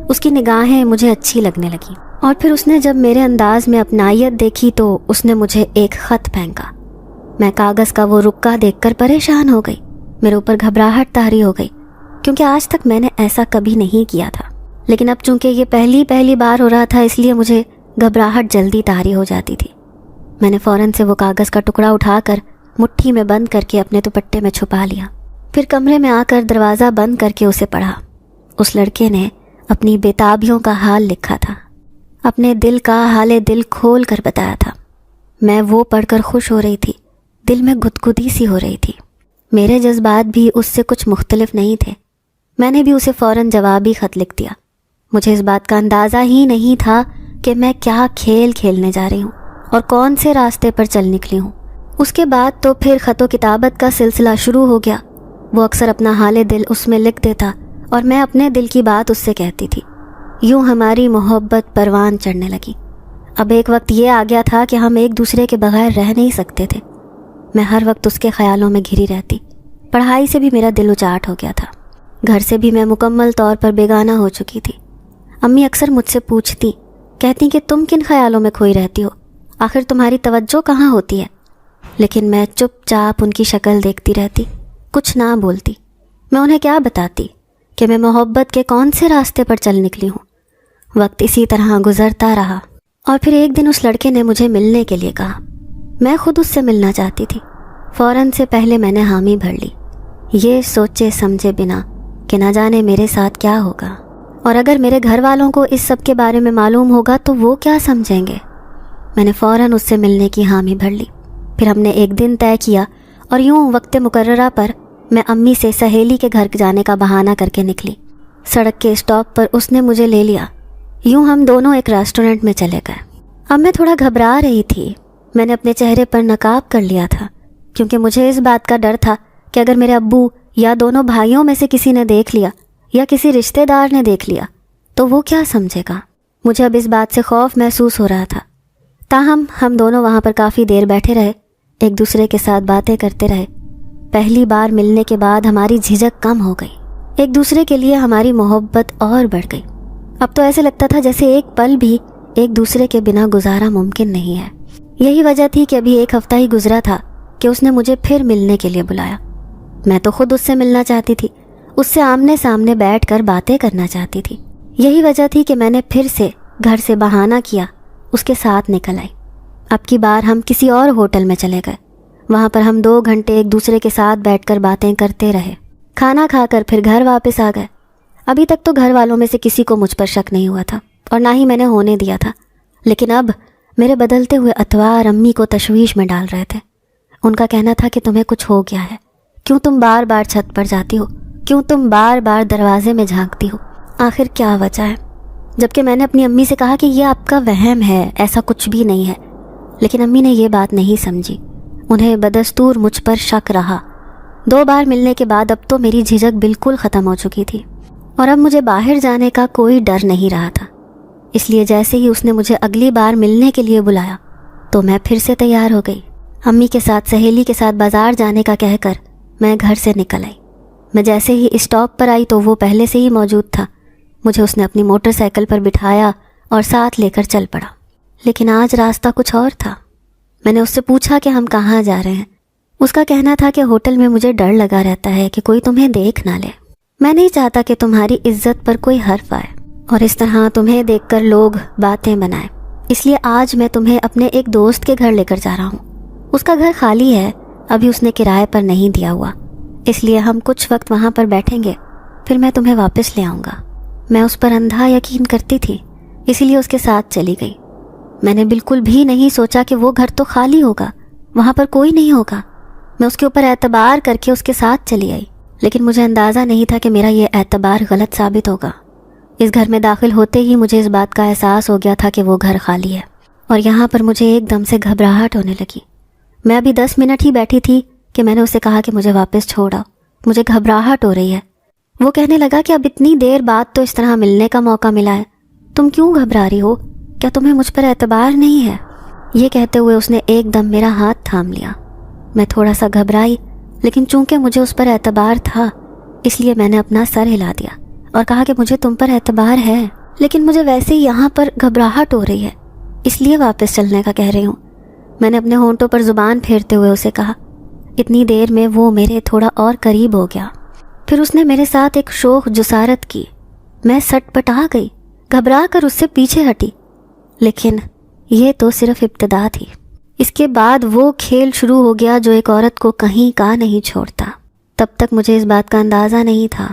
اس کی نگاہیں مجھے اچھی لگنے لگی۔ اور پھر اس نے جب میرے انداز میں اپنائیت دیکھی تو اس نے مجھے ایک خط پھینکا۔ میں کاغذ کا وہ رکا دیکھ کر پریشان ہو گئی، میرے اوپر گھبراہٹ طاری ہو گئی، کیونکہ آج تک میں نے ایسا کبھی نہیں کیا تھا۔ لیکن اب چونکہ یہ پہلی بار ہو رہا تھا، اس لیے مجھے گھبراہٹ جلدی طاری ہو جاتی تھی۔ میں نے فوراً سے وہ کاغذ کا ٹکڑا اٹھا کر مٹھی میں بند کر کے اپنے دوپٹے میں چھپا لیا، پھر کمرے میں آ کر دروازہ بند کر کے اسے پڑھا۔ اس لڑکے نے اپنی بےتابیوں کا حال لکھا تھا، اپنے دل کا حال دل کھول کر بتایا تھا۔ میں وہ پڑھ کر خوش ہو رہی تھی، دل میں گدگدی سی ہو رہی تھی۔ میرے جذبات بھی اس سے کچھ مختلف نہیں تھے۔ میں نے بھی اسے فوراً جوابی خط لکھ دیا۔ مجھے اس بات کا اندازہ ہی نہیں تھا کہ میں کیا کھیل کھیلنے جا رہی ہوں اور کون سے راستے پر چل نکلی ہوں۔ اس کے بعد تو پھر خط و کتابت کا سلسلہ شروع ہو گیا۔ وہ اکثر اپنا حال دل اس میں لکھ دیتا اور میں اپنے دل کی بات اس سے کہتی تھی۔ یوں ہماری محبت پروان چڑھنے لگی۔ اب ایک وقت یہ آ گیا تھا کہ ہم ایک دوسرے کے بغیر رہ نہیں سکتے تھے۔ میں ہر وقت اس کے خیالوں میں گھری رہتی۔ پڑھائی سے بھی میرا دل اچاٹ ہو گیا تھا، گھر سے بھی میں مکمل طور پر بیگانہ ہو چکی تھی۔ امی اکثر مجھ سے پوچھتی، کہتی کہ تم کن خیالوں میں کھوئی رہتی ہو، آخر تمہاری توجہ کہاں ہوتی ہے؟ لیکن میں چپ چاپ ان کی شکل دیکھتی رہتی، کچھ نہ بولتی۔ میں انہیں کیا بتاتی کہ میں محبت کے کون سے راستے پر چل نکلی ہوں۔ وقت اسی طرح گزرتا رہا اور پھر ایک دن اس لڑکے نے مجھے ملنے کے لیے کہا۔ میں خود اس سے ملنا چاہتی تھی۔ فوراً سے پہلے میں نے حامی بھر لی، یہ سوچے سمجھے بنا کہ نہ جانے میرے ساتھ کیا ہوگا، اور اگر میرے گھر والوں کو اس سب کے بارے میں معلوم ہوگا تو وہ کیا سمجھیں گے۔ میں نے فوراً اس سے ملنے کی حامی بھر لی۔ پھر ہم نے ایک دن طے کیا اور یوں وقت مقررہ پر میں امی سے سہیلی کے گھر جانے کا بہانہ کر کے نکلی۔ سڑک کے اسٹاپ پر اس نے مجھے لے لیا۔ یوں ہم دونوں ایک ریسٹورنٹ میں چلے گئے۔ اب میں تھوڑا گھبرا رہی تھی۔ میں نے اپنے چہرے پر نقاب کر لیا تھا کیونکہ مجھے اس بات کا ڈر تھا کہ اگر میرے ابو یا دونوں بھائیوں میں سے کسی نے دیکھ لیا یا کسی رشتہ دار نے دیکھ لیا تو وہ کیا سمجھے گا۔ مجھے اب اس بات سے خوف محسوس ہو رہا تھا۔ تاہم ہم دونوں وہاں پر کافی دیر بیٹھے رہے، ایک دوسرے کے ساتھ باتیں کرتے رہے۔ پہلی بار ملنے کے بعد ہماری جھجک کم ہو گئی، ایک دوسرے کے لیے ہماری محبت اور بڑھ گئی۔ اب تو ایسے لگتا تھا جیسے ایک پل بھی ایک دوسرے کے بنا گزارا ممکن نہیں ہے۔ یہی وجہ تھی کہ ابھی ایک ہفتہ ہی گزرا تھا کہ اس نے مجھے پھر ملنے کے لیے بلایا۔ میں تو خود اس سے ملنا چاہتی تھی، اس سے آمنے سامنے بیٹھ کر باتیں کرنا چاہتی تھی۔ یہی وجہ تھی کہ میں نے پھر سے گھر سے بہانہ کیا، اس کے ساتھ نکل آئی۔ اب کی بار ہم کسی اور ہوٹل میں چلے گئے۔ وہاں پر ہم 2 گھنٹے ایک دوسرے کے ساتھ بیٹھ کر باتیں کرتے رہے۔ کھانا کھا کر پھر گھر واپس آ گئے۔ ابھی تک تو گھر والوں میں سے کسی کو مجھ پر شک نہیں ہوا تھا اور نہ ہی میں نے ہونے دیا تھا، لیکن اب میرے بدلتے ہوئے اطوار امی کو تشویش میں ڈال رہے تھے۔ ان کا کہنا تھا کہ تمہیں کچھ ہو گیا ہے، کیوں تم بار بار چھت پر جاتی ہو، کیوں تم بار بار دروازے میں جھانکتی ہو، آخر کیا وجہ ہے؟ جبکہ میں نے اپنی امی سے کہا کہ یہ آپ کا وہم ہے، ایسا کچھ بھی نہیں ہے، لیکن امی نے یہ بات نہیں سمجھی۔ انہیں بدستور مجھ پر شک رہا۔ 2 بار ملنے کے بعد اب تو میری جھجک بالکل ختم ہو چکی تھی اور اب مجھے باہر جانے کا کوئی ڈر نہیں رہا تھا۔ اس لیے جیسے ہی اس نے مجھے اگلی بار ملنے کے لیے بلایا تو میں پھر سے تیار ہو گئی۔ امی کے ساتھ سہیلی کے ساتھ بازار جانے کا کہہ کر میں گھر سے نکل آئی۔ میں جیسے ہی اسٹاپ پر آئی تو وہ پہلے سے ہی موجود تھا۔ مجھے اس نے اپنی موٹر سائیکل پر بٹھایا اور ساتھ لے کر چل پڑا، لیکن آج راستہ کچھ اور تھا۔ میں نے اس سے پوچھا کہ ہم کہاں جا رہے ہیں۔ اس کا کہنا تھا کہ ہوٹل میں مجھے ڈر لگا رہتا ہے کہ کوئی تمہیں دیکھ نہ لے۔ میں نہیں چاہتا کہ تمہاری عزت پر کوئی حرف آئے اور اس طرح تمہیں دیکھ کر لوگ باتیں بنائیں، اس لیے آج میں تمہیں اپنے ایک دوست کے گھر لے کر جا رہا ہوں۔ اس کا گھر خالی ہے، ابھی اس نے کرائے پر نہیں دیا ہوا، اس لیے ہم کچھ وقت وہاں پر بیٹھیں گے، پھر میں تمہیں واپس لے آؤں گا۔ میں اس پر اندھا یقین کرتی تھی، اسی لیے اس کے ساتھ چلی گئی۔ میں نے بالکل بھی نہیں سوچا کہ وہ گھر تو خالی ہوگا، وہاں پر کوئی نہیں ہوگا۔ میں اس کے اوپر اعتبار کر کے اس کے ساتھ چلی آئی، لیکن مجھے اندازہ نہیں تھا کہ میرا یہ اعتبار غلط ثابت ہوگا۔ اس گھر میں داخل ہوتے ہی مجھے اس بات کا احساس ہو گیا تھا کہ وہ گھر خالی ہے، اور یہاں پر مجھے ایک دم سے گھبراہٹ ہونے لگی۔ میں ابھی 10 منٹ ہی بیٹھی تھی کہ میں نے اسے کہا کہ مجھے واپس چھوڑا، مجھے گھبراہٹ ہو رہی ہے۔ وہ کہنے لگا کہ اب اتنی دیر بعد تو اس طرح ملنے کا موقع ملا ہے، تم کیوں گھبرا رہی ہو؟ کیا تمہیں مجھ پر اعتبار نہیں ہے؟ یہ کہتے ہوئے اس نے ایک دم میرا ہاتھ تھام لیا۔ میں تھوڑا سا گھبرائی، لیکن چونکہ مجھے اس پر اعتبار تھا اس لیے میں نے اپنا سر ہلا دیا اور کہا کہ مجھے تم پر اعتبار ہے، لیکن مجھے ویسے ہی یہاں پر گھبراہٹ ہو رہی ہے، اس لیے واپس چلنے کا کہہ رہی ہوں۔ میں نے اپنے ہونٹوں پر زبان پھیرتے ہوئے اسے کہا۔ اتنی دیر میں وہ میرے تھوڑا اور قریب ہو گیا، پھر اس نے میرے ساتھ ایک شوخ جسارت کی۔ میں سٹ پٹا گئی، گھبرا کر اس سے پیچھے ہٹی، لیکن یہ تو صرف ابتدا تھی۔ اس کے بعد وہ کھیل شروع ہو گیا جو ایک عورت کو کہیں کا نہیں چھوڑتا۔ تب تک مجھے اس بات کا اندازہ نہیں تھا،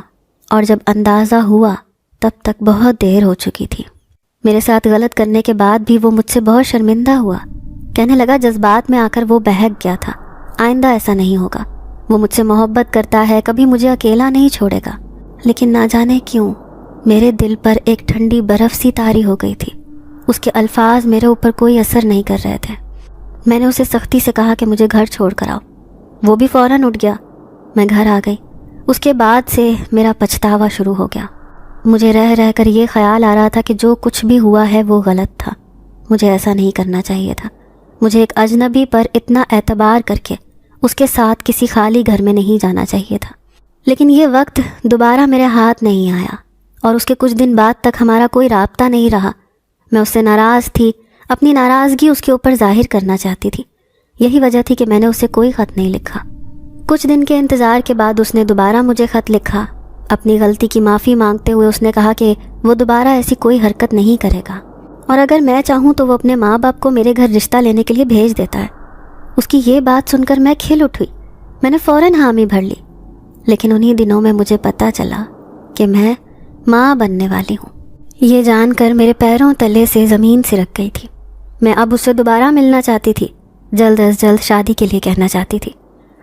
اور جب اندازہ ہوا تب تک بہت دیر ہو چکی تھی۔ میرے ساتھ غلط کرنے کے بعد بھی وہ مجھ سے بہت شرمندہ ہوا، کہنے لگا جذبات میں آ کر وہ بہک گیا تھا، آئندہ ایسا نہیں ہوگا۔ وہ مجھ سے محبت کرتا ہے، کبھی مجھے اکیلا نہیں چھوڑے گا، لیکن نہ جانے کیوں میرے دل پر ایک ٹھنڈی برف سی طاری ہو گئی تھی۔ اس کے الفاظ میرے اوپر کوئی اثر نہیں کر رہے تھے۔ میں نے اسے سختی سے کہا کہ مجھے گھر چھوڑ کر آؤ۔ وہ بھی فوراً اٹھ گیا۔ میں گھر آ گئی۔ اس کے بعد سے میرا پچھتاوا شروع ہو گیا۔ مجھے رہ رہ کر یہ خیال آ رہا تھا کہ جو کچھ بھی ہوا ہے وہ غلط تھا، مجھے ایسا نہیں کرنا چاہیے تھا۔ مجھے ایک اجنبی پر اتنا اعتبار کر کے اس کے ساتھ کسی خالی گھر میں نہیں جانا چاہیے تھا، لیکن یہ وقت دوبارہ میرے ہاتھ نہیں آیا، اور اس کے کچھ دن بعد تک ہمارا کوئی رابطہ نہیں رہا۔ میں اس سے ناراض تھی، اپنی ناراضگی اس کے اوپر ظاہر کرنا چاہتی تھی۔ یہی وجہ تھی کہ میں نے اسے کوئی خط نہیں لکھا۔ کچھ دن کے انتظار کے بعد اس نے دوبارہ مجھے خط لکھا۔ اپنی غلطی کی معافی مانگتے ہوئے اس نے کہا کہ وہ دوبارہ ایسی کوئی حرکت نہیں کرے گا، اور اگر میں چاہوں تو وہ اپنے ماں باپ کو میرے گھر رشتہ لینے کے لیے بھیج دیتا ہے۔ اس کی یہ بات سن کر میں کھل اٹھی، میں نے فوراً حامی بھر لی، لیکن انہی دنوں میں مجھے پتہ چلا کہ میں ماں بننے والی ہوں۔ یہ جان کر میرے پیروں تلے سے زمین سرک گئی تھی۔ میں اب اس سے دوبارہ ملنا چاہتی تھی، جلد از جلد شادی کے لیے کہنا چاہتی تھی۔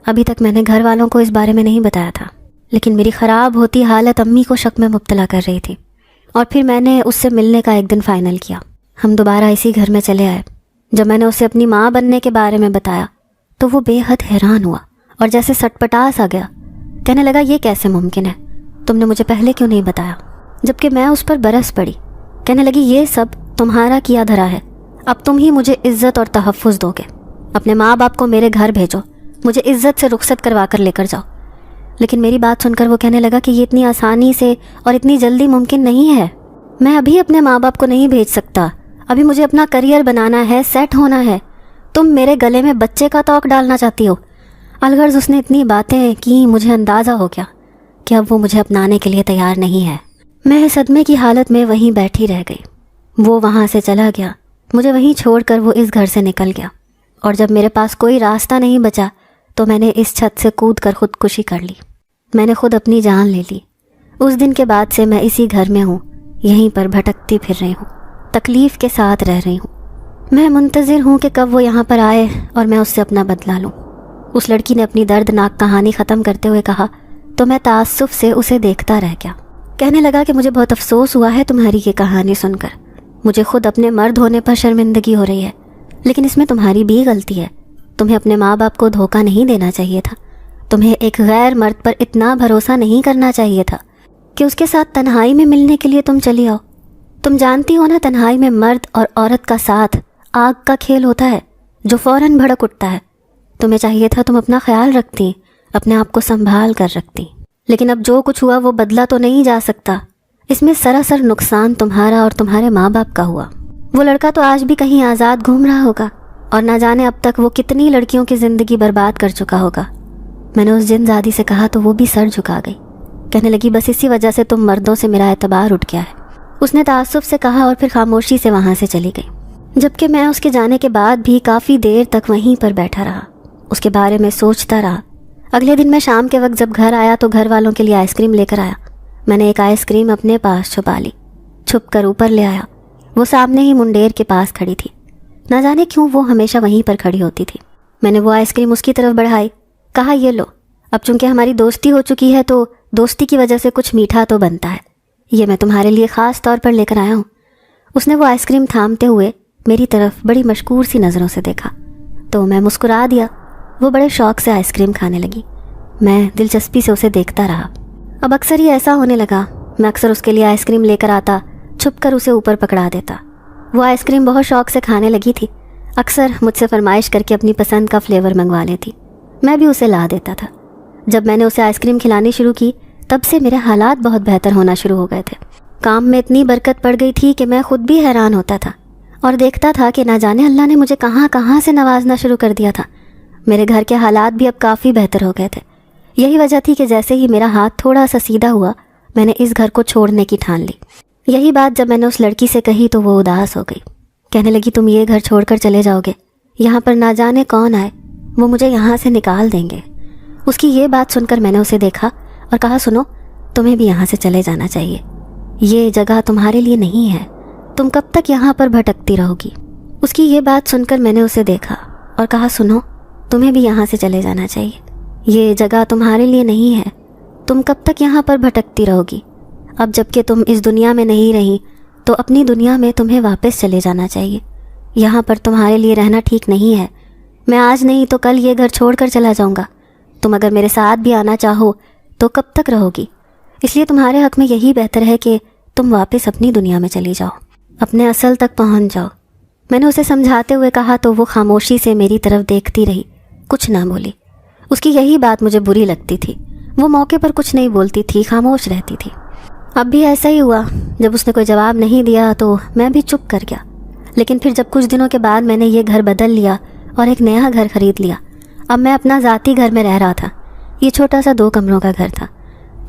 ابھی تک میں نے گھر والوں کو اس بارے میں نہیں بتایا تھا، لیکن میری خراب ہوتی حالت امی کو شک میں مبتلا کر رہی تھی، اور پھر میں نے اس سے ملنے کا ایک دن فائنل کیا۔ ہم دوبارہ اسی گھر میں چلے آئے۔ جب میں نے اسے اپنی ماں بننے کے بارے میں بتایا تو وہ بے حد حیران ہوا اور جیسے سٹپٹا سا گیا۔ کہنے لگا یہ کیسے ممکن ہے، تم نے مجھے پہلے کیوں نہیں بتایا؟ جبکہ میں اس پر برس پڑی۔ کہنے لگی یہ سب تمہارا کیا دھرا ہے، اب تم ہی مجھے عزت اور تحفظ دو گے۔ اپنے ماں باپ کو میرے گھر بھیجو، مجھے عزت سے رخصت کروا کر لے کر جاؤ۔ لیکن میری بات سن کر وہ کہنے لگا کہ یہ اتنی آسانی سے اور اتنی جلدی ممکن نہیں ہے، میں ابھی اپنے ماں باپ کو نہیں بھیج سکتا، ابھی مجھے اپنا کریئر بنانا ہے، سیٹ ہونا ہے۔ تم میرے گلے میں بچے کا توق ڈالنا چاہتی ہو۔ الغرض اس نے اتنی باتیں کی، مجھے اندازہ ہو گیا کہ اب وہ مجھے اپنانے کے لیے تیار نہیں ہے۔ میں صدمے کی حالت میں وہیں بیٹھی رہ گئی۔ وہ وہاں سے چلا گیا، مجھے وہیں چھوڑ کر وہ اس گھر سے نکل گیا، اور جب میرے پاس کوئی راستہ نہیں بچا تو میں نے اس چھت سے کود کر خودکشی کر لی۔ میں نے خود اپنی جان لے لی۔ اس دن کے بعد سے میں اسی گھر میں ہوں، یہیں پر بھٹکتی پھر رہی ہوں، تکلیف کے ساتھ رہ رہی ہوں۔ میں منتظر ہوں کہ کب وہ یہاں پر آئے اور میں اس سے اپنا بدلہ لوں۔ اس لڑکی نے اپنی دردناک کہانی ختم کرتے ہوئے کہا تو میں تعصب سے اسے دیکھتا رہ گیا۔ کہنے لگا کہ مجھے بہت افسوس ہوا ہے تمہاری یہ کہانی سن کر، مجھے خود اپنے مرد ہونے پر شرمندگی ہو رہی ہے، لیکن اس میں تمہاری بھی غلطی ہے۔ تمہیں اپنے ماں باپ کو دھوکہ نہیں دینا چاہیے تھا، تمہیں ایک غیر مرد پر اتنا بھروسہ نہیں کرنا چاہیے تھا کہ اس کے ساتھ تنہائی میں ملنے کے لیے تم چلی آؤ۔ تم جانتی ہو نا، تنہائی میں مرد اور عورت کا ساتھ آگ کا کھیل ہوتا ہے جو فوراً بھڑک اٹھتا ہے۔ تمہیں چاہیے تھا تم اپنا خیال رکھتی، اپنے آپ کو سنبھال کر رکھتی، لیکن اب جو کچھ ہوا وہ بدلا تو نہیں جا سکتا۔ اس میں سراسر نقصان تمہارا اور تمہارے ماں باپ کا ہوا۔ وہ لڑکا تو آج بھی کہیں آزاد گھوم رہا ہوگا، اور نہ جانے اب تک وہ کتنی لڑکیوں کی زندگی برباد کر چکا ہوگا۔ میں نے اس جن زادی سے کہا تو وہ بھی سر جھکا گئی۔ کہنے لگی بس اسی وجہ سے تم مردوں سے میرا اعتبار اٹھ گیا ہے۔ اس نے تعصب سے کہا اور پھر خاموشی سے وہاں سے چلی گئی، جبکہ میں اس کے جانے کے بعد بھی کافی دیر تک وہیں پر بیٹھا رہا، اس کے بارے میں سوچتا رہا۔ اگلے دن میں شام کے وقت جب گھر آیا تو گھر والوں کے لیے آئس کریم لے کر آیا۔ میں نے ایک آئس کریم اپنے پاس چھپا لی، چھپ کر اوپر لے آیا۔ وہ سامنے ہی منڈیر کے پاس کھڑی تھی، نہ جانے کیوں وہ ہمیشہ وہیں پر کھڑی ہوتی تھی۔ میں نے وہ آئس کریم اس کی طرف بڑھائی، کہا یہ لو، اب چونکہ ہماری دوستی ہو چکی ہے تو دوستی کی وجہ سے کچھ میٹھا تو بنتا ہے، یہ میں تمہارے لیے خاص طور پر لے کر آیا ہوں۔ اس نے وہ آئس کریم تھامتے ہوئے میری طرف بڑی مشکور سی نظروں سے دیکھا تو میں مسکرا دیا۔ وہ بڑے شوق سے آئس کریم کھانے لگی، میں دلچسپی سے اسے دیکھتا رہا۔ اب اکثر ہی ایسا ہونے لگا، میں اکثر اس کے لیے آئس کریم لے کر آتا، چھپ کر اسے اوپر پکڑا دیتا۔ وہ آئس کریم بہت شوق سے کھانے لگی تھی، اکثر مجھ سے فرمائش کر کے اپنی پسند کا فلیور منگوا لیتی، میں بھی اسے لا دیتا تھا۔ جب میں نے اسے آئس کریم کھلانی شروع کی تب سے میرے حالات بہت بہتر ہونا شروع ہو گئے تھے۔ کام میں اتنی برکت پڑ گئی تھی کہ میں خود بھی حیران ہوتا تھا اور دیکھتا تھا کہ نہ جانے اللہ نے مجھے کہاں کہاں سے نوازنا شروع کر دیا تھا۔ میرے گھر کے حالات بھی اب کافی بہتر ہو گئے تھے۔ یہی وجہ تھی کہ جیسے ہی میرا ہاتھ تھوڑا سا سیدھا ہوا میں نے اس گھر کو چھوڑنے کی ٹھان لی۔ یہی بات جب میں نے اس لڑکی سے کہی تو وہ اداس ہو گئی، کہنے لگی تم یہ گھر چھوڑ کر چلے جاؤ گے، یہاں پر نہ جانے کون آئے، وہ مجھے یہاں سے نکال دیں گے۔ اس کی یہ بات سن کر میں نے اسے دیکھا اور کہا سنو، تمہیں بھی یہاں سے چلے جانا چاہیے، یہ جگہ تمہارے لیے نہیں ہے، تم کب تک یہاں پر بھٹکتی رہو گی۔ اس کی یہ بات سن کر میں نے اسے دیکھا اور کہا سنو، تمہیں بھی یہاں سے چلے جانا چاہیے، یہ جگہ تمہارے لیے نہیں ہے، تم کب تک یہاں پر بھٹکتی رہو گی۔ اب جب کہ تم اس دنیا میں نہیں رہی تو اپنی دنیا میں تمہیں واپس چلے جانا چاہیے، یہاں پر تمہارے لیے رہنا ٹھیک نہیں ہے۔ میں آج نہیں تو کل یہ گھر چھوڑ کر چلا جاؤں گا، تم اگر میرے ساتھ بھی آنا چاہو تو کب تک رہو گی، اس لیے تمہارے حق میں یہی بہتر ہے کہ تم واپس اپنی دنیا میں چلی جاؤ، اپنے اصل تک پہنچ جاؤ۔ میں نے اسے سمجھاتے ہوئے کہا تو وہ خاموشی سے میری طرف دیکھتی رہی، کچھ نہ بولی۔ اس کی یہی بات مجھے بری لگتی تھی، وہ موقع پر کچھ نہیں بولتی تھی، خاموش رہتی تھی۔ اب بھی ایسا ہی ہوا، جب اس نے کوئی جواب نہیں دیا تو میں بھی چپ کر گیا۔ لیکن پھر جب کچھ دنوں کے بعد میں نے یہ گھر بدل لیا اور ایک نیا گھر خرید لیا، اب میں اپنا ذاتی گھر میں رہ رہا تھا۔ یہ چھوٹا سا 2 کمروں کا گھر تھا،